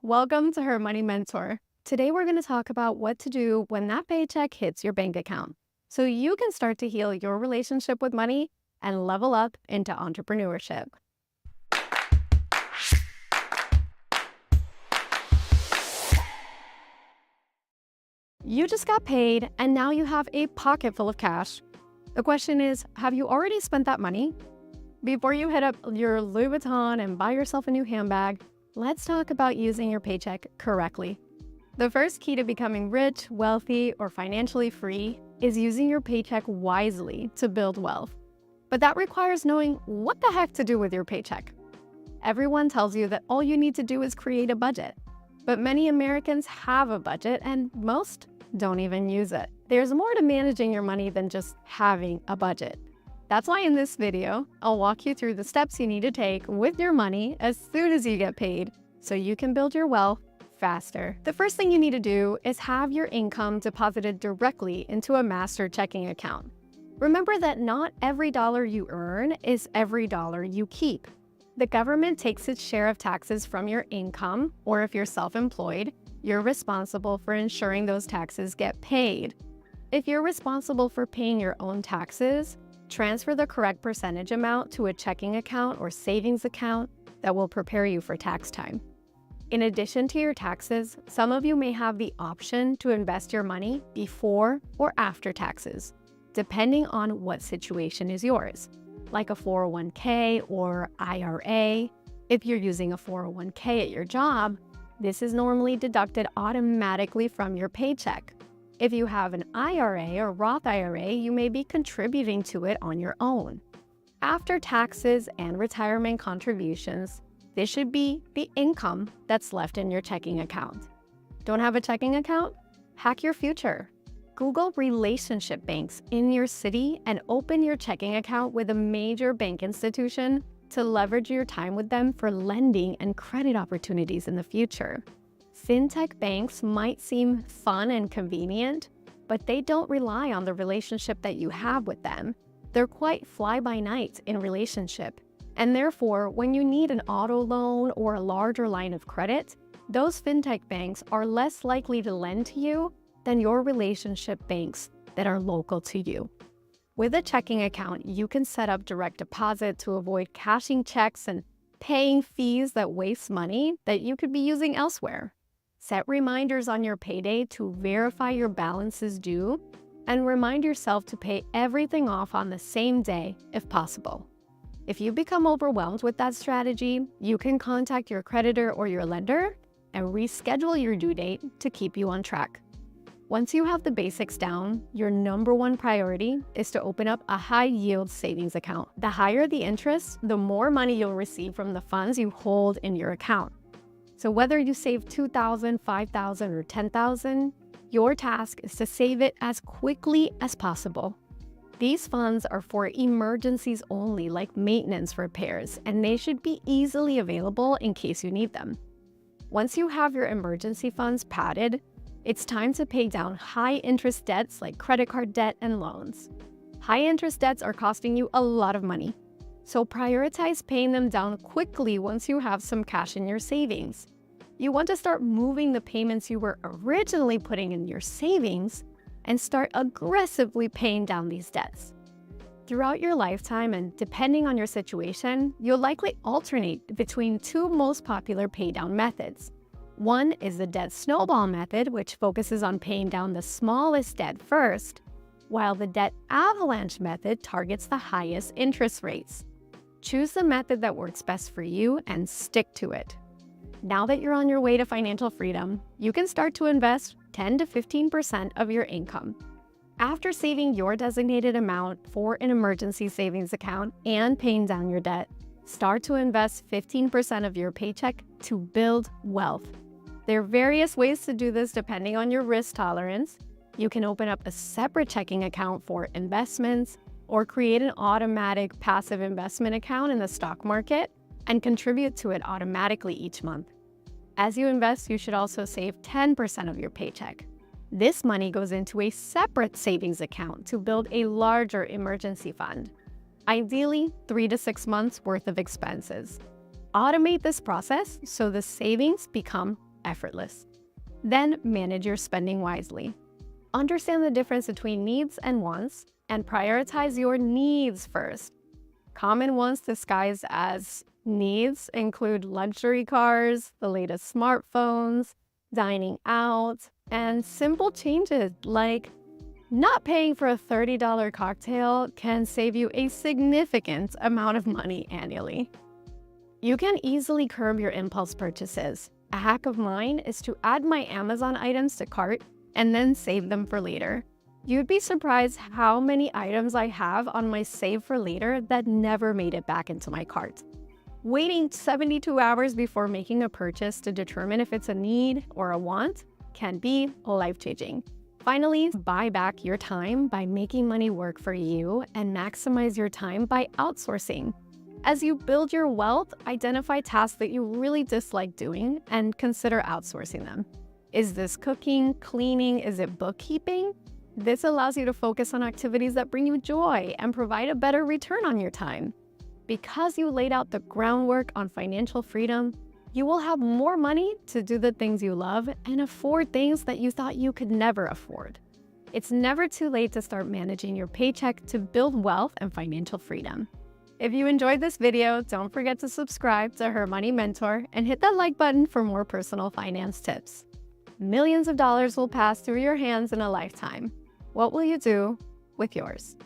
Welcome to Her Money Mentor. Today we're going to talk about what to do when that paycheck hits your bank account so you can start to heal your relationship with money and level up into entrepreneurship. You just got paid and now you have a pocket full of cash. The question is, have you already spent that money? Before you hit up your Louis Vuitton and buy yourself a new handbag, let's talk about using your paycheck correctly. The first key to becoming rich, wealthy, or financially free is using your paycheck wisely to build wealth. But that requires knowing what the heck to do with your paycheck. Everyone tells you that all you need to do is create a budget. But many Americans have a budget and most don't even use it. There's more to managing your money than just having a budget. That's why in this video, I'll walk you through the steps you need to take with your money as soon as you get paid so you can build your wealth faster. The first thing you need to do is have your income deposited directly into a master checking account. Remember that not every dollar you earn is every dollar you keep. The government takes its share of taxes from your income, or if you're self-employed, you're responsible for ensuring those taxes get paid. If you're responsible for paying your own taxes, transfer the correct percentage amount to a checking account or savings account that will prepare you for tax time. In addition to your taxes, some of you may have the option to invest your money before or after taxes, depending on what situation is yours, like a 401k or IRA. If you're using a 401k at your job, this is normally deducted automatically from your paycheck. If you have an IRA or Roth IRA, you may be contributing to it on your own. After taxes and retirement contributions, this should be the income that's left in your checking account. Don't have a checking account? Hack your future. Google relationship banks in your city and open your checking account with a major bank institution to leverage your time with them for lending and credit opportunities in the future. Fintech banks might seem fun and convenient, but they don't rely on the relationship that you have with them. They're quite fly-by-night in relationship, and therefore, when you need an auto loan or a larger line of credit, those fintech banks are less likely to lend to you than your relationship banks that are local to you. With a checking account, you can set up direct deposit to avoid cashing checks and paying fees that waste money that you could be using elsewhere. Set reminders on your payday to verify your balance is due, and remind yourself to pay everything off on the same day if possible. If you become overwhelmed with that strategy, you can contact your creditor or your lender and reschedule your due date to keep you on track. Once you have the basics down, your number one priority is to open up a high-yield savings account. The higher the interest, the more money you'll receive from the funds you hold in your account. So whether you save $2,000, $5,000, or $10,000, your task is to save it as quickly as possible. These funds are for emergencies only, like maintenance repairs, and they should be easily available in case you need them. Once you have your emergency funds padded, it's time to pay down high-interest debts like credit card debt and loans. High-interest debts are costing you a lot of money, so prioritize paying them down quickly once you have some cash in your savings. You want to start moving the payments you were originally putting in your savings and start aggressively paying down these debts. Throughout your lifetime and depending on your situation, you'll likely alternate between two most popular paydown methods. One is the debt snowball method, which focuses on paying down the smallest debt first, while the debt avalanche method targets the highest interest rates. Choose the method that works best for you and stick to it. Now that you're on your way to financial freedom, you can start to invest 10 to 15% of your income. After saving your designated amount for an emergency savings account and paying down your debt, start to invest 15% of your paycheck to build wealth. There are various ways to do this depending on your risk tolerance. You can open up a separate checking account for investments or create an automatic passive investment account in the stock market and contribute to it automatically each month. As you invest, you should also save 10% of your paycheck. This money goes into a separate savings account to build a larger emergency fund, ideally 3 to 6 months worth of expenses. Automate this process so the savings become effortless. Then manage your spending wisely. Understand the difference between needs and wants, and prioritize your needs first. Common ones disguised as needs include luxury cars, the latest smartphones, dining out, and simple changes like not paying for a $30 cocktail can save you a significant amount of money annually. You can easily curb your impulse purchases. A hack of mine is to add my Amazon items to cart and then save them for later. You'd be surprised how many items I have on my save for later that never made it back into my cart. Waiting 72 hours before making a purchase to determine if it's a need or a want can be life-changing. Finally, buy back your time by making money work for you and maximize your time by outsourcing. As you build your wealth, identify tasks that you really dislike doing and consider outsourcing them. Is this cooking, cleaning? Is it bookkeeping? This allows you to focus on activities that bring you joy and provide a better return on your time. Because you laid out the groundwork on financial freedom, you will have more money to do the things you love and afford things that you thought you could never afford. It's never too late to start managing your paycheck to build wealth and financial freedom. If you enjoyed this video, don't forget to subscribe to Her Money Mentor and hit that like button for more personal finance tips. Millions of dollars will pass through your hands in a lifetime. What will you do with yours?